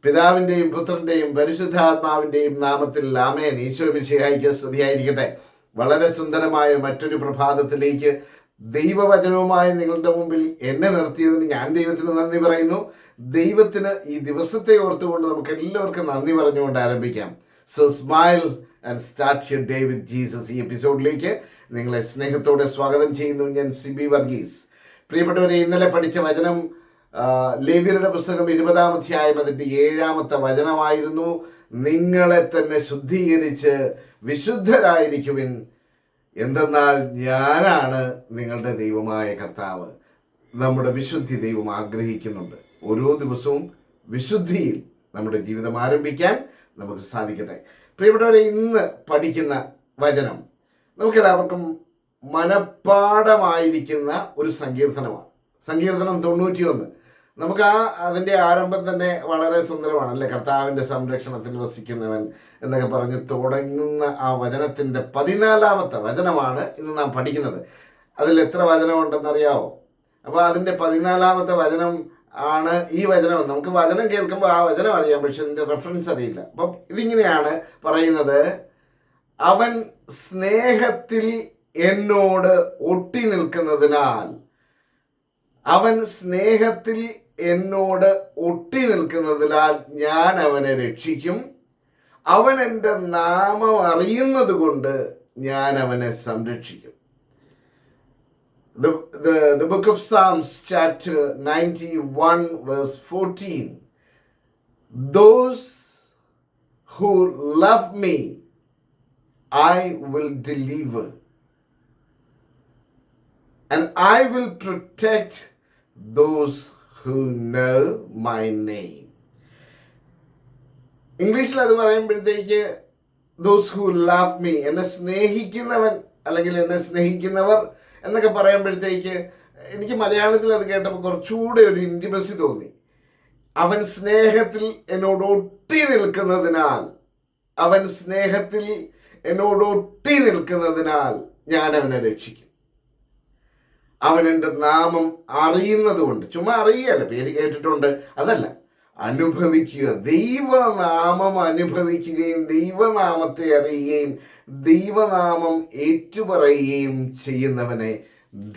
പിതാവിൻ്റെയും പുത്രൻ്റെയും പരിശുദ്ധാത്മാവിൻ്റെയും നാമത്തിൽ ആമേൻ. ഈശോ മിശിഹായ്ക്ക് സ്തുതിയായിരിക്കട്ടെ. വളരെ സുന്ദരമായ മറ്റൊരു പ്രഭാതത്തിലേക്ക് ദൈവവചനവുമായി നിങ്ങളുടെ മുമ്പിൽ എന്നെ നിർത്തിയതിന് ഞാൻ ദൈവത്തിന് നന്ദി പറയുന്നു. ദൈവത്തിന് ഈ ദിവസത്തെ ഓർത്തുകൊണ്ട് നമുക്ക് എല്ലാവർക്കും നന്ദി പറഞ്ഞുകൊണ്ട് ആരംഭിക്കാം. So smile and start your day with Jesus. ഈ എപ്പിസോഡിലേക്ക് നിങ്ങളെ സ്നേഹത്തോടെ സ്വാഗതം ചെയ്യുന്നു. ഞാൻ സിബി വർഗീസ്. പ്രിയപ്പെട്ടവരെ, ഇന്നലെ പഠിച്ച വചനം ലേവ്യരുടെ പുസ്തകം 20-ാം അധ്യായം അതിൻ്റെ 7-ാമത്തെ വചനമായിരുന്നു. നിങ്ങളെ തന്നെ ശുദ്ധീകരിച്ച് വിശുദ്ധരായിരിക്കുവിൻ, എന്തെന്നാൽ ഞാനാണ് നിങ്ങളുടെ ദൈവമായ കർത്താവ്. നമ്മുടെ വിശുദ്ധി ദൈവം ആഗ്രഹിക്കുന്നുണ്ട്. ഓരോ ദിവസവും വിശുദ്ധിയിൽ നമ്മുടെ ജീവിതം ആരംഭിക്കാൻ നമുക്ക് സാധിക്കട്ടെ. പ്രിയപ്പെട്ടവരെ, ഇന്ന് പഠിക്കുന്ന വചനം നമുക്കെല്ലാവർക്കും മനഃപ്പാഠമായിരിക്കുന്ന ഒരു സങ്കീർത്തനമാണ്. സങ്കീർത്തനം 91. നമുക്ക് അതിൻ്റെ ആരംഭം തന്നെ വളരെ സുന്ദരമാണ് അല്ലേ? കർത്താവിൻ്റെ സംരക്ഷണത്തിൽ വസിക്കുന്നവൻ എന്നൊക്കെ പറഞ്ഞ് തുടങ്ങുന്ന ആ വചനത്തിൻ്റെ 14-ാമത്തെ വചനമാണ് ഇന്ന് നാം പഠിക്കുന്നത്. അതിൽ എത്ര വചനമുണ്ടെന്നറിയാവോ? അപ്പോൾ അതിൻ്റെ 14-ാമത്തെ വചനം ആണ് ഈ വചനം. നമുക്ക് വചനം കേൾക്കുമ്പോൾ ആ വചനം അറിയാം, പക്ഷെ ഇതിൻ്റെ റെഫറൻസ് അറിയില്ല. അപ്പം ഇതിങ്ങനെയാണ് പറയുന്നത്: അവൻ സ്നേഹത്തിൽ എന്നോട് ഒട്ടി നിൽക്കുന്നതിനാൽ, അവൻ സ്നേഹത്തിൽ എന്നോട് ഒട്ടി നിൽക്കുന്നതിനാൽ ഞാൻ അവനെ രക്ഷിക്കും. അവൻ എൻ്റെ നാമം അറിയുന്നത് കൊണ്ട് ഞാൻ അവനെ സംരക്ഷിക്കും. The book of Psalms chapter 91 verse 14. Those who love me I will deliver, and I will protect those who know my name. ഇംഗ്ലീഷിൽ അത് പറയുമ്പോഴത്തേക്ക് those who love me, എന്നെ സ്നേഹിക്കുന്നവൻ അല്ലെങ്കിൽ എന്നെ സ്നേഹിക്കുന്നവർ എന്നൊക്കെ പറയുമ്പോഴത്തേക്ക് എനിക്ക് മലയാളത്തിൽ അത് കേട്ടപ്പോൾ കുറച്ചുകൂടെ ഒരു ഇൻറ്റിമസി തോന്നി. അവൻ സ്നേഹത്തിൽ എന്നോട് ഒട്ടി നിൽക്കുന്നതിനാൽ, അവൻ സ്നേഹത്തിൽ എന്നോട് ഒട്ടി നിൽക്കുന്നതിനാൽ ഞാൻ അവനെ രക്ഷിക്കും. അവൻ എൻ്റെ നാമം അറിയുന്നത് കൊണ്ട്, ചുമ്മാ അറിയുകയല്ല, പേര് കേട്ടിട്ടുണ്ട്, അതല്ല, അനുഭവിക്കുക. ദൈവനാമം അനുഭവിക്കുകയും ദൈവനാമത്തെ അറിയുകയും ദൈവനാമം ഏറ്റുപറയുകയും ചെയ്യുന്നവനെ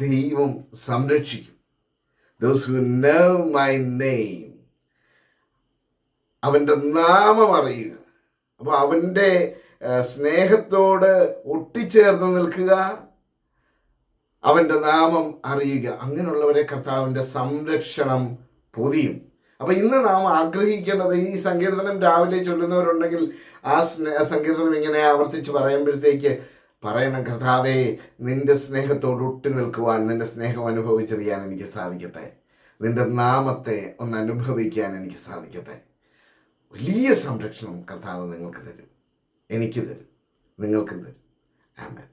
ദൈവം സംരക്ഷിക്കും. Those who know my name, അവൻ്റെ നാമം അറിയുക. അപ്പോൾ അവൻ്റെ സ്നേഹത്തോട് ഒട്ടിച്ചേർന്ന് നിൽക്കുക, അവൻ്റെ നാമം അറിയുക. അങ്ങനെയുള്ളവരെ കർത്താവിൻ്റെ സംരക്ഷണം പൊതിയും. അപ്പോൾ ഇന്ന് നാം ആഗ്രഹിക്കേണ്ടത്, ഈ സങ്കീർത്തനം രാവിലെ ചൊല്ലുന്നവരുണ്ടെങ്കിൽ ആ സങ്കീർത്തനം ഇങ്ങനെ ആവർത്തിച്ച് പറയുമ്പോഴത്തേക്ക് പറയണം: കർത്താവേ, നിൻ്റെ സ്നേഹത്തോട് ഒട്ടി നിൽക്കുവാൻ, നിൻ്റെ സ്നേഹം അനുഭവിച്ചറിയാൻ എനിക്ക് സാധിക്കട്ടെ. നിൻ്റെ നാമത്തെ ഒന്ന് അനുഭവിക്കാൻ എനിക്ക് സാധിക്കട്ടെ. വലിയ സംരക്ഷണം കർത്താവ് നിങ്ങൾക്ക് തരും, എനിക്ക് തരും, നിങ്ങൾക്ക് തരും. ആമേൻ.